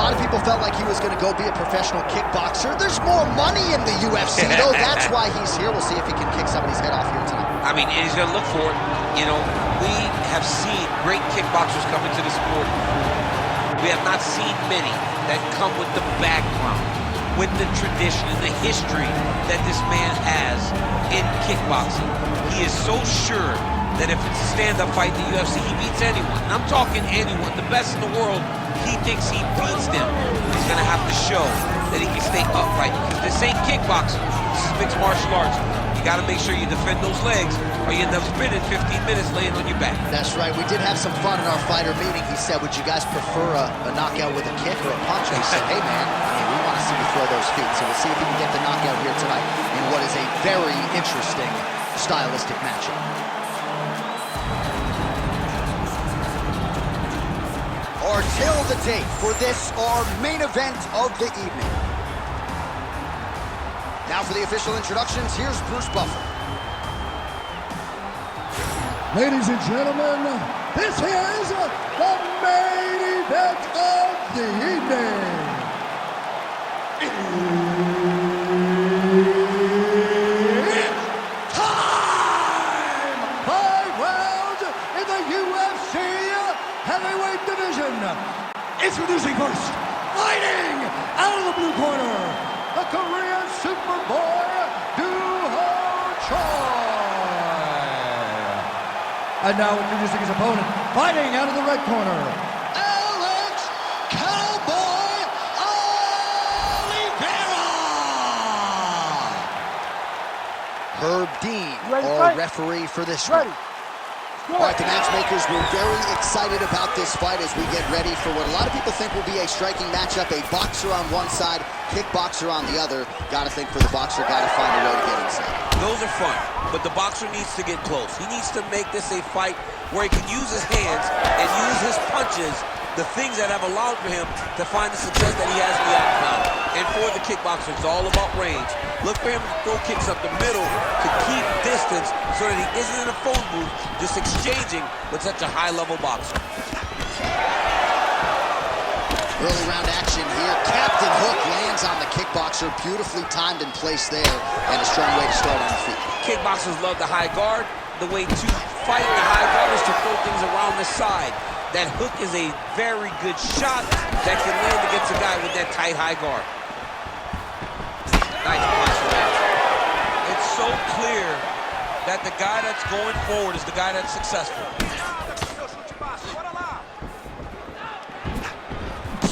lot of people felt like he was going to go be a professional kickboxer. There's more money in the UFC, though. That's why he's here. We'll see if he can kick somebody's head off here tonight. I mean, he's going to look for it. You know, we have seen great kickboxers come into the sport. We have not seen many that come with the background, with the tradition and the history that this man has in kickboxing. He is so sure that if it's a stand-up fight in the UFC, he beats anyone. I'm talking anyone. The best in the world, he thinks he beats them. He's going to have to show that he can stay upright. Because this ain't kickboxing. This is mixed martial arts. You got to make sure you defend those legs, or you end up spending 15 minutes laying on your back. That's right. We did have some fun in our fighter meeting. He said, would you guys prefer a knockout with a kick or a punch? And we said, hey, man, we want to see you throw those feet. So we'll see if we can get the knockout here tonight in what is a very interesting stylistic matchup. Our tale of the tape for this, our main event of the evening. Now for the official introductions, here's Bruce Buffer. Ladies and gentlemen, this is the main event of the evening. It's time! 5 rounds in the UFC heavyweight division. Introducing first, fighting out of the blue corner, the Korean Superboy, Do-Ho Choi. And now introducing his opponent, fighting out of the red corner, Alex Cowboy Oliveira. Herb Dean, our referee for this one. All right, the matchmakers, we're very excited about this fight as we get ready for what a lot of people think will be a striking matchup. A boxer on one side, kickboxer on the other. Gotta think for the boxer, gotta find a way to get inside. Those are fun, but the boxer needs to get close. He needs to make this a fight where he can use his hands and use his punches, the things that have allowed for him to find the success that he has in the octagon. And for the kickboxer, it's all about range. Look for him to throw kicks up the middle to keep distance so that he isn't in a phone booth just exchanging with such a high-level boxer. Early round action here. Captain Hook lands on the kickboxer. Beautifully timed and placed there, and a strong way to start on the feet. Kickboxers love the high guard. The way to fight the high guard is to throw things around the side. That hook is a very good shot that can land against a guy with that tight high guard. Nice punch there. It's so clear that the guy that's going forward is the guy that's successful.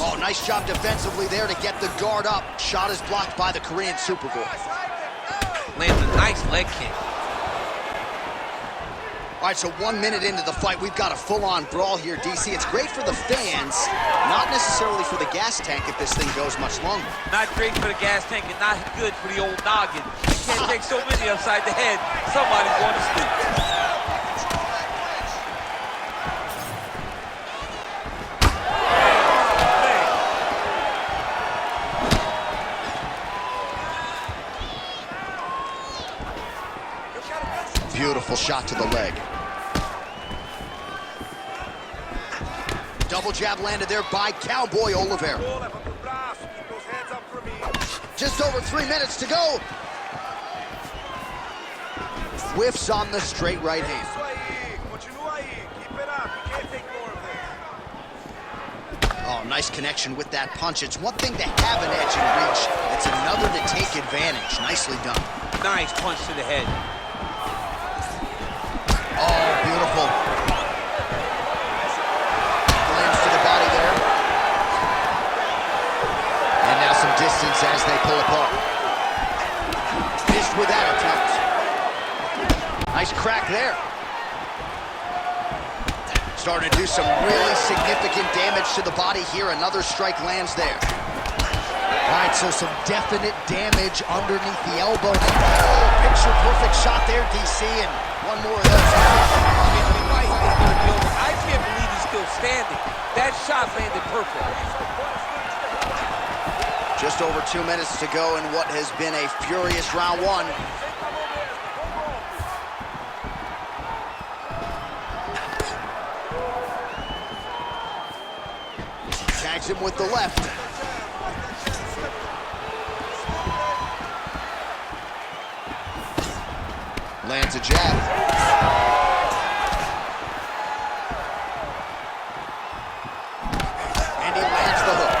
Oh, nice job defensively there to get the guard up. Shot is blocked by the Korean Superboy. Lands a nice leg kick. All right, so 1 minute into the fight, we've got a full-on brawl here, DC. It's great for the fans, not necessarily for the gas tank if this thing goes much longer. Not great for the gas tank and not good for the old noggin. You can't take so many upside the head. Somebody's going to sleep. Beautiful shot to the leg. Double jab landed there by Cowboy Oliveira. Just over 3 minutes to go. Whiffs on the straight right hand. Oh, nice connection with that punch. It's one thing to have an edge and reach. It's another to take advantage. Nicely done. Nice punch to the head. Oh, beautiful. Lands to the body there. And now some distance as they pull apart. Missed with that attempt. Nice crack there. Starting to do some really significant damage to the body here. Another strike lands there. All right, so some definite damage underneath the elbow. Oh, picture-perfect shot there, DC, and one more of those. I can't believe he's still standing. That shot landed perfect. Just over 2 minutes to go in what has been a furious round one. Tags him with the left. Lands a jab. And he lands the hook.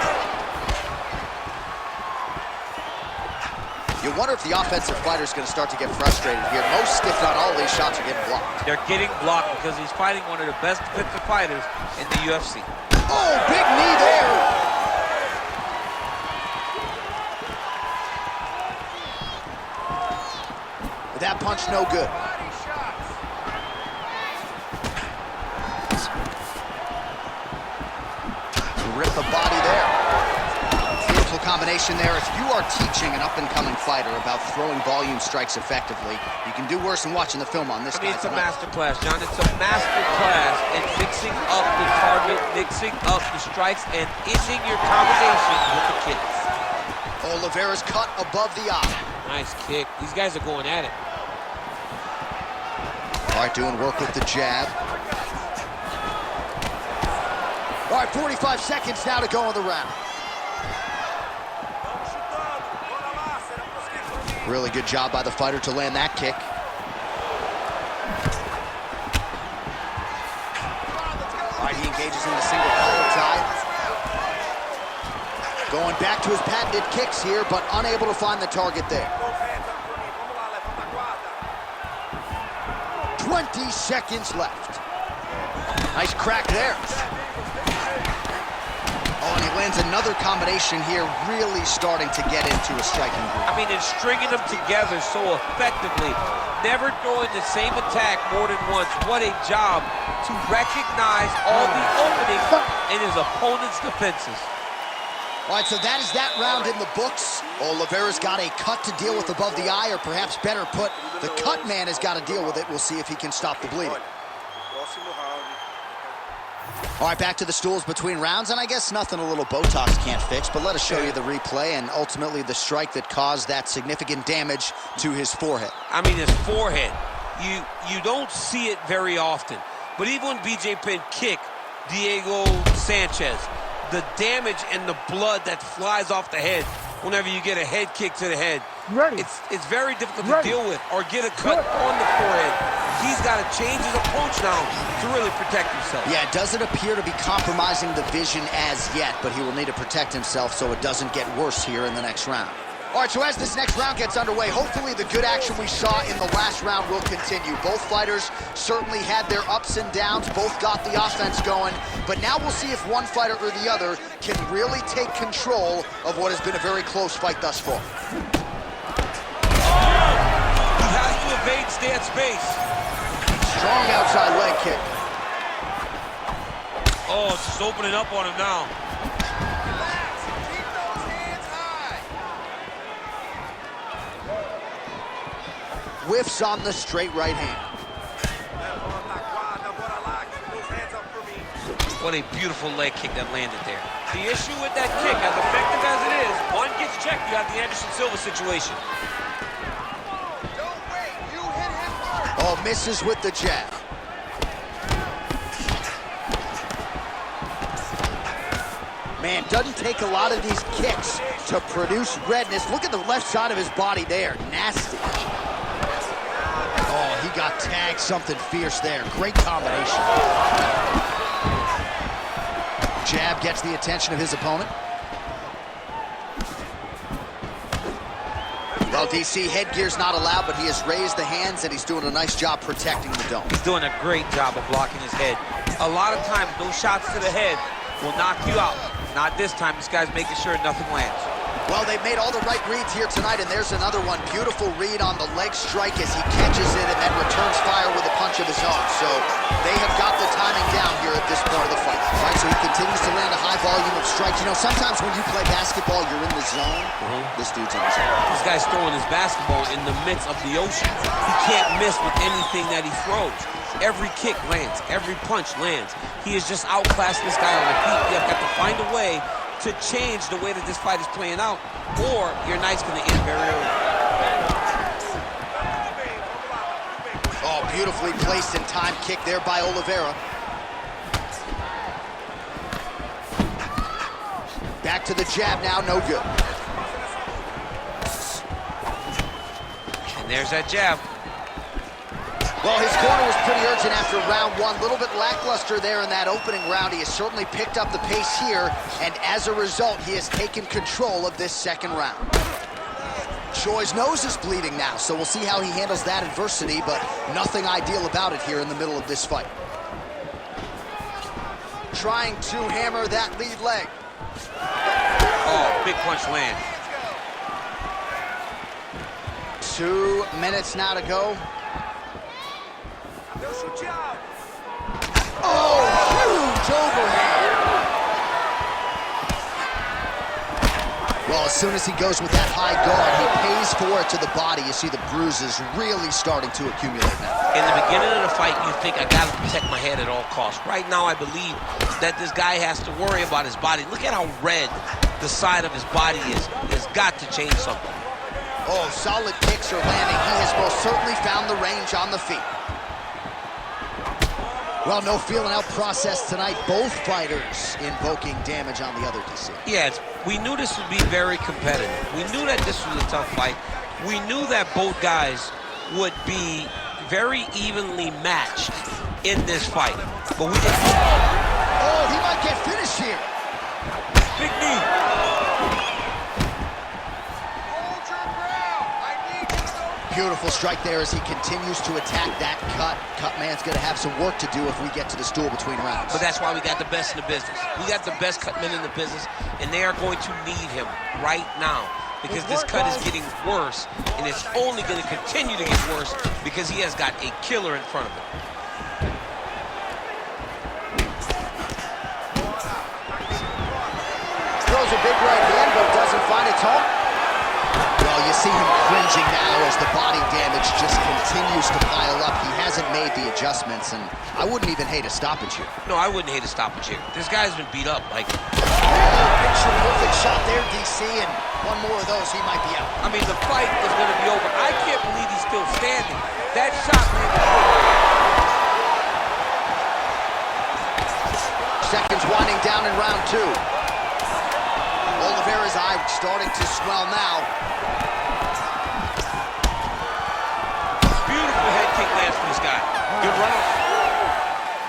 You wonder if the offensive fighter is going to start to get frustrated here. Most, if not all, these shots are getting blocked. They're getting blocked because he's fighting one of the best defensive fighters in the UFC. Oh, big knee there. That punch no good. Rip the body there. Beautiful combination there. If you are teaching an up-and-coming fighter about throwing volume strikes effectively, you can do worse than watching the film on this guy. It's a master class, John. It's a master class in mixing up the target, mixing up the strikes, and ending your combination with the kicks. Oliveira's cut above the eye. Nice kick. These guys are going at it. All right, doing work with the jab. All right, 45 seconds now to go in the round. Really good job by the fighter to land that kick. All right, he engages in the single collar tie. Going back to his patented kicks here, but unable to find the target there. 20 seconds left. Nice crack there. Oh, and he lands another combination here, really starting to get into a striking groove. I mean, it's stringing them together so effectively, never throwing the same attack more than once. What a job to recognize all the openings in his opponent's defenses. All right, so that is that round in the books. Oliveira's got a cut to deal with above the eye, or perhaps better put, the cut man has got to deal with it. We'll see if he can stop the bleeding. All right, back to the stools between rounds, and I guess nothing a little Botox can't fix, but let us show you the replay and ultimately the strike that caused that significant damage to his forehead. I mean, his forehead, you don't see it very often, but even when BJ Penn kicked Diego Sanchez, the damage and the blood that flies off the head whenever you get a head kick to the head, it's very difficult to deal with, or get a cut on the forehead. He's got to change his approach now to really protect himself. Yeah, it doesn't appear to be compromising the vision as yet, but he will need to protect himself so it doesn't get worse here in the next round. All right, so as this next round gets underway, hopefully the good action we saw in the last round will continue. Both fighters certainly had their ups and downs, both got the offense going, but now we'll see if one fighter or the other can really take control of what has been a very close fight thus far. He has to evade, stay at space. Strong outside leg kick. Oh, it's just opening up on him now. Whiffs on the straight right hand. What a beautiful leg kick that landed there. The issue with that kick, as effective as it is, one gets checked, you have the Anderson Silva situation. Oh, misses with the jab. Man, doesn't take a lot of these kicks to produce redness. Look at the left side of his body there. Nasty. Oh, he got tagged something fierce there. Great combination. Jab gets the attention of his opponent. Well, DC, headgear's not allowed, but he has raised the hands, and he's doing a nice job protecting the dome. He's doing a great job of blocking his head. A lot of times, those shots to the head will knock you out. Not this time. This guy's making sure nothing lands. Well, they've made all the right reads here tonight, and there's another one. Beautiful read on the leg strike as he catches it and then returns fire with a punch of his own. So they have got the timing down here at this point of the fight. All right, so he continues to land a high volume of strikes. You know, sometimes when you play basketball, you're in the zone. This dude's in the zone. This guy's throwing his basketball in the midst of the ocean. He can't miss with anything that he throws. Every kick lands. Every punch lands. He is just outclassing this guy on the feet. You have got to find a way to change the way that this fight is playing out, or your night's going to end very early. Oh, beautifully placed and timed kick there by Oliveira. Back to the jab now, no good. And there's that jab. Well, his corner was pretty urgent after round one. A little bit lackluster there in that opening round. He has certainly picked up the pace here, and as a result, he has taken control of this second round. Choi's nose is bleeding now, so we'll see how he handles that adversity, but nothing ideal about it here in the middle of this fight. Trying to hammer that lead leg. Oh, big punch lands. 2 minutes now to go. Oh, huge overhand. Well, as soon as he goes with that high guard, he pays for it to the body. You see the bruises really starting to accumulate now. In the beginning of the fight, you think, I gotta protect my head at all costs. Right now, I believe that this guy has to worry about his body. Look at how red the side of his body is. There's got to change something. Oh, solid kicks are landing. He has most certainly found the range on the feet. Well, no feeling out process tonight. Both fighters invoking damage on the other DC. Yeah, we knew this would be very competitive. We knew that this was a tough fight. We knew that both guys would be very evenly matched in this fight. But we didn't. Oh, he might get finished here. Big knee. Beautiful strike there as he continues to attack that cut. Cutman's going to have some work to do if we get to the stool between rounds. But that's why we got the best in the business. We got the best cutmen in the business, and they are going to need him right now because this cut is getting worse, and it's only going to continue to get worse because he has got a killer in front of him. Throws a big right hand, but doesn't find its home. Well, you see him cringing now as the body damage just continues to pile up. He hasn't made the adjustments, and I wouldn't even hate a stoppage here. No, I wouldn't hate a stoppage here. This guy's been beat up. Like, picture perfect shot there, DC, and one more of those, he might be out. I mean, the fight is going to be over. I can't believe he's still standing. That shot landed. Seconds winding down in round two. Oliveira's eye starting to swell now. Beautiful head kick lands from this guy. Good run.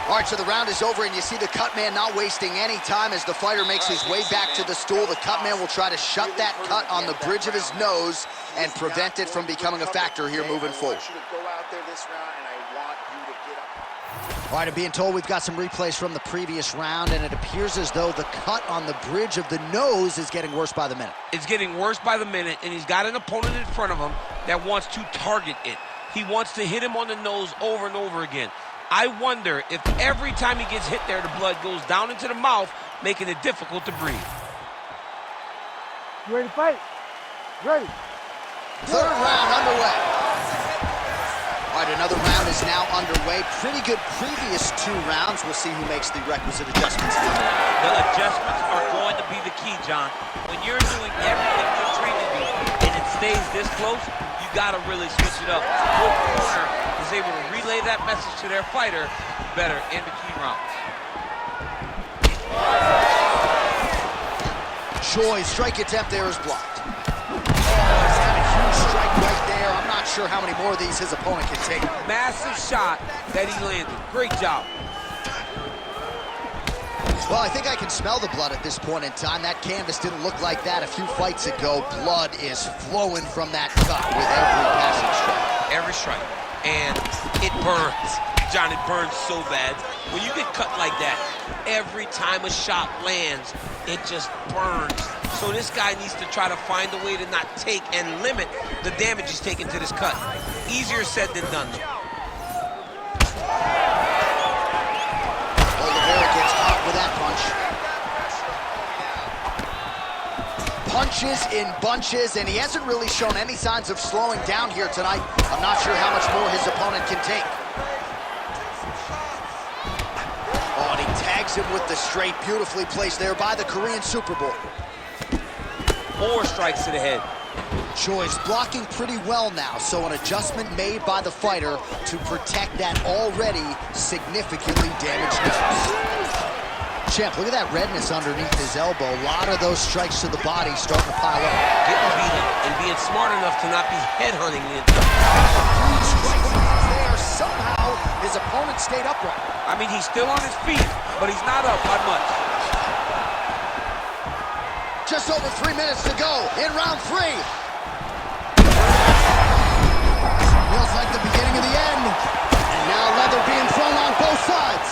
All right, so the round is over, and you see the cutman not wasting any time as the fighter makes his way back to the stool. The cutman will try to shut that cut on the bridge of his nose and prevent it from becoming a factor here moving forward. All right, I'm being told we've got some replays from the previous round, and it appears as though the cut on the bridge of the nose is getting worse by the minute. It's getting worse by the minute, and he's got an opponent in front of him that wants to target it. He wants to hit him on the nose over and over again. I wonder if every time he gets hit there, the blood goes down into the mouth, making it difficult to breathe. You ready to fight? Ready. Third round underway. All right, another round is now underway. Pretty good previous two rounds. We'll see who makes the requisite adjustments. The adjustments are going to be the key, John. When you're doing everything you're trained to do and it stays this close, you got to really switch it up. Both corner is able to relay that message to their fighter better in between rounds. Choi's strike attempt there is blocked. He's got a huge strike right there. I'm not sure how many more of these his opponent can take. Massive shot that he landed. Great job. Well, I think I can smell the blood at this point in time. That canvas didn't look like that a few fights ago. Blood is flowing from that cut with every passing strike. Every strike. And it burns. John, it burns so bad. When you get cut like that, every time a shot lands, it just burns. So this guy needs to try to find a way to not take and limit the damage he's taken to this cut. Easier said than done, though. Oliveira gets hot with that punch. Punches in bunches, and he hasn't really shown any signs of slowing down here tonight. I'm not sure how much more his opponent can take. Oh, and he tags him with the straight, beautifully placed there by the Korean Super Bowl. More strikes to the head. Choi's blocking pretty well now, so an adjustment made by the fighter to protect that already significantly damaged nose. Champ, look at that redness underneath his elbow. A lot of those strikes to the body starting to pile up. Getting beaten and being smart enough to not be headhunting the entire. Huge strike there, somehow stayed upright. I mean, he's still on his feet, but he's not up by much. Just over 3 minutes to go in round 3. Feels like the beginning of the end. And now leather being thrown on both sides.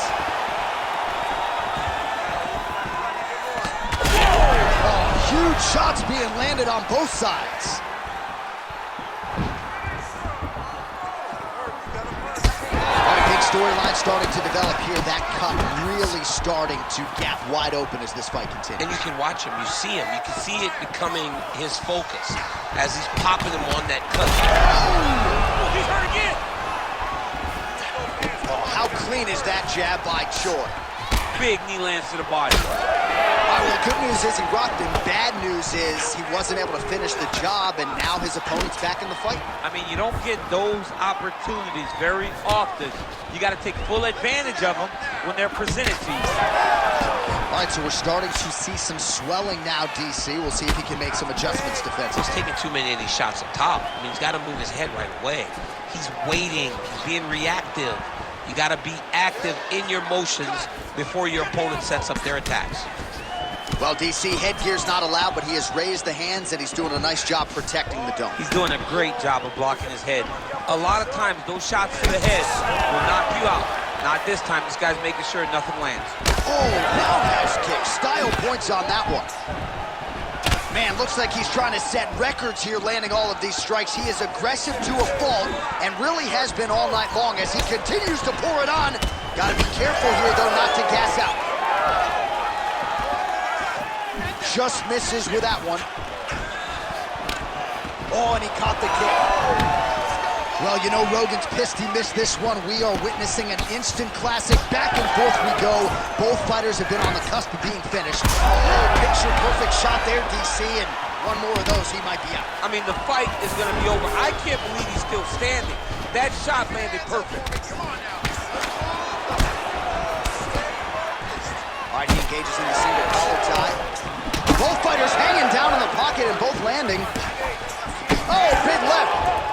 Oh, huge shots being landed on both sides. Storyline starting to develop here. That cut really starting to gap wide open as this fight continues. And you can watch him, you see him, you can see it becoming his focus as he's popping him on that cut. Oh, he's hurt again. Oh, how clean is that jab by Choi? Big knee lands to the body. All right, well, the good news is he rocked him. Bad news is he wasn't able to finish the job, and now his opponent's back in the fight. I mean, you don't get those opportunities very often. You got to take full advantage of them when they're presented to you. All right, so we're starting to see some swelling now, DC. We'll see if he can make some adjustments defensively. He's taking too many of these shots up top. I mean, he's got to move his head right away. He's waiting. He's being reactive. You got to be active in your motions before your opponent sets up their attacks. Well, DC, headgear's not allowed, but he has raised the hands, and he's doing a nice job protecting the dome. He's doing a great job of blocking his head. A lot of times, those shots to the head will knock you out. Not this time. This guy's making sure nothing lands. Oh, roundhouse kick. Style points on that one. Man, looks like he's trying to set records here, landing all of these strikes. He is aggressive to a fault, and really has been all night long as he continues to pour it on. Got to be careful here, though, not to gas out. Just misses with that one. Oh, and he caught the kick. Well, you know, Rogan's pissed he missed this one. We are witnessing an instant classic. Back and forth we go. Both fighters have been on the cusp of being finished. Oh, picture-perfect shot there, DC, and one more of those, he might be out. I mean, the fight is going to be over. I can't believe he's still standing. That shot landed perfect. All right, he engages in the single collar tie. Both fighters hanging down in the pocket and both landing. Oh, big left.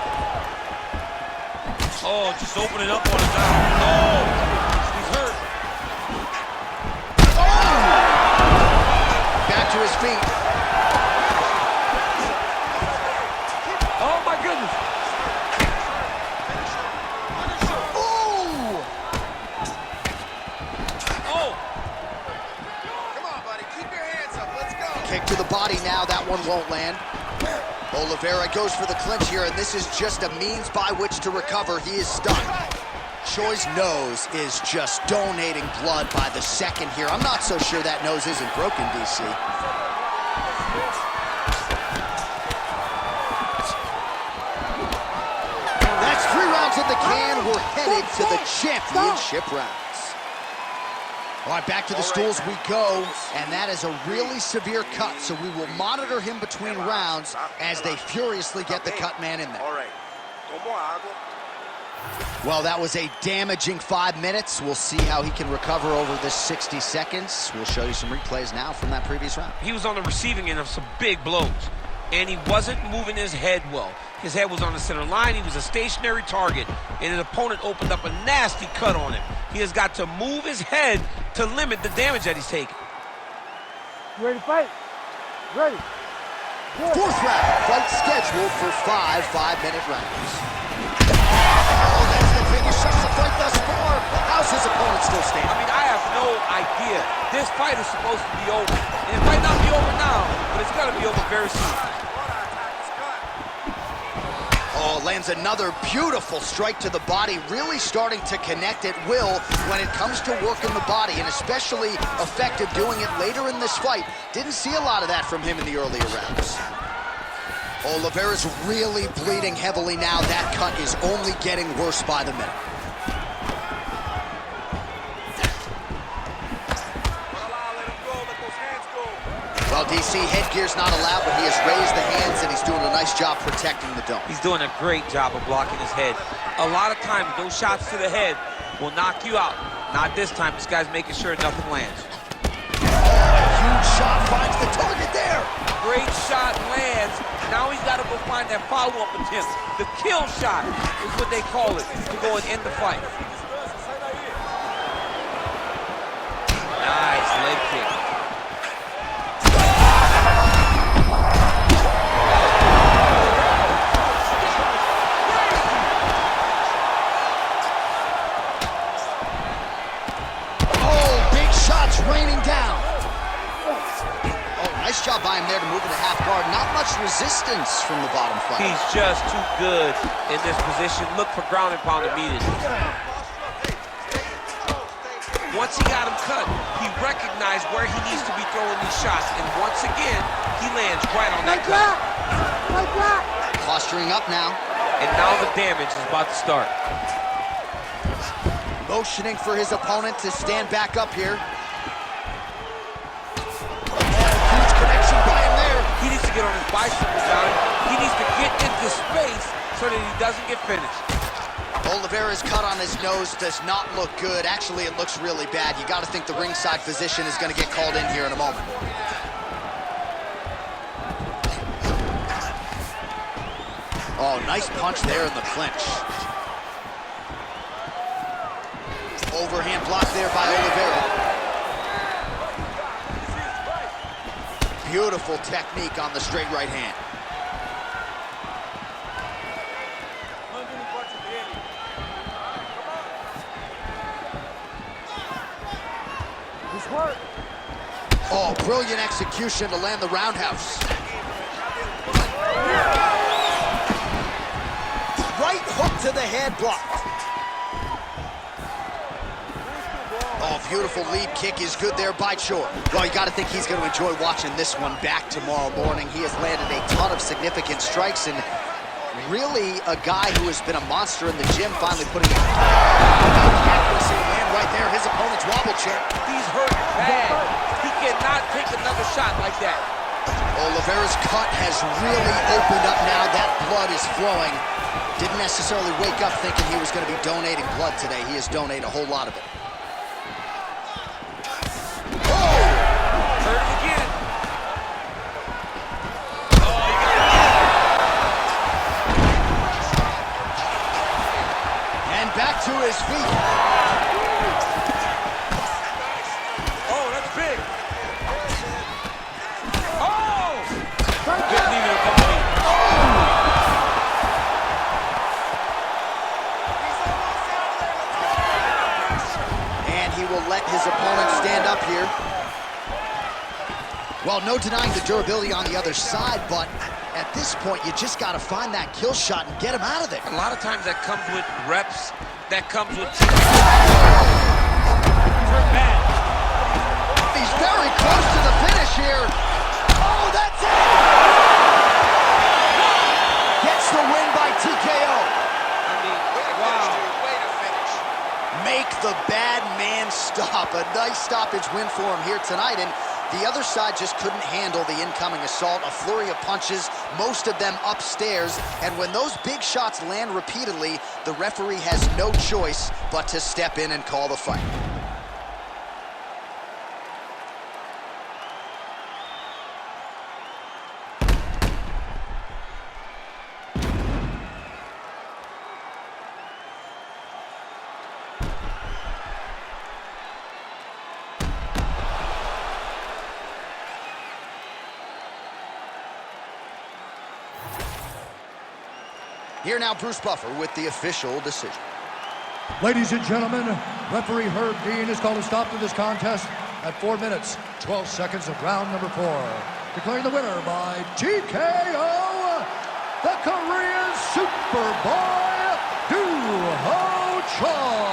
Oh, just opening up on his arm. Oh, he's hurt. Oh! Back to his feet. Oh, my goodness. Oh! Oh. Come on, buddy. Keep your hands up. Let's go. Kick to the body now. That one won't land. Oliveira goes for the clinch here, and this is just a means by which to recover. He is stunned. Choi's nose is just donating blood by the second here. I'm not so sure that nose isn't broken, DC. That's 3 rounds in the can. We're headed to the championship rounds. All right, back to the stools we go, and that is a really severe cut, so we will monitor him between rounds as they furiously get the cut man in there. All right. Well, that was a damaging 5 minutes. We'll see how he can recover over this 60 seconds. We'll show you some replays now from that previous round. He was on the receiving end of some big blows, and he wasn't moving his head well. His head was on the center line. He was a stationary target, and his opponent opened up a nasty cut on him. He has got to move his head to limit the damage that he's taking. You ready to fight? Ready. Good. 4th round, fight scheduled for 5 5-minute rounds. Oh, that's the biggest shot of the fight thus far. How's his opponent still standing? I mean, I have no idea. This fight is supposed to be over. And it might not be over now, but it's going to be over very soon. Oh, lands another beautiful strike to the body, really starting to connect at will when it comes to working the body, and especially effective doing it later in this fight. Didn't see a lot of that from him in the earlier rounds. Oliveira's really bleeding heavily now. That cut is only getting worse by the minute. Well, DC, headgear's not allowed, but he has raised the hands, and he's doing a nice job protecting the dome. He's doing a great job of blocking his head. A lot of times, those shots to the head will knock you out. Not this time. This guy's making sure nothing lands. Oh, huge shot finds the target there. Great shot lands. Now he's got to go find that follow-up attempt. The kill shot is what they call it, to go and end the fight. Nice leg kick. Raining down. Oh, nice job by him there to move into half guard. Not much resistance from the bottom fighter. He's just too good in this position. Look for ground and pound immediately. Once he got him cut, he recognized where he needs to be throwing these shots. And once again, he lands right on that cut. Posturing up now. And now the damage is about to start. Motioning for his opponent to stand back up here. He needs to get on his bicycle down. He needs to get into space so that he doesn't get finished. Oliveira's cut on his nose does not look good. Actually, it looks really bad. You got to think the ringside physician is going to get called in here in a moment. Oh, nice punch there in the clinch. Overhand block there by Oliveira. Beautiful technique on the straight right hand. Oh, brilliant execution to land the roundhouse. Right hook to the head blocked. Oh, beautiful lead kick is good there by Choi. Well, you got to think he's going to enjoy watching this one back tomorrow morning. He has landed a ton of significant strikes, and really a guy who has been a monster in the gym finally putting it accuracy land right there. His opponent's wobble chair. He's hurt bad. He cannot take another shot like that. Oliveira's cut has really opened up now. That blood is flowing. Didn't necessarily wake up thinking he was going to be donating blood today. He has donated a whole lot of it. To his feet. Oh, that's big. Oh! Didn't leave it above me. And he will let his opponent stand up here. Well, no denying the durability on the other side, but at this point, you just got to find that kill shot and get him out of there. A lot of times that comes with reps. That comes with... He's very close to the finish here. Oh, that's it! Gets the win by TKO. I mean, wow. Way to finish. Make the bad man stop. A nice stoppage win for him here tonight, and the other side just couldn't handle the incoming assault. A flurry of punches, most of them upstairs. And when those big shots land repeatedly, the referee has no choice but to step in and call the fight. Here now, Bruce Buffer with the official decision. Ladies and gentlemen, referee Herb Dean has called a stop to this contest at 4 minutes, 12 seconds of round number 4. Declaring the winner by TKO, the Korean Superboy, Do-Ho Choi.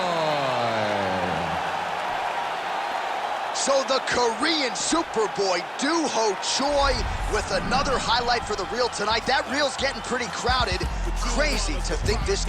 So the Korean Superboy, Do-Ho Choi, with another highlight for the reel tonight. That reel's getting pretty crowded. Crazy to think this guy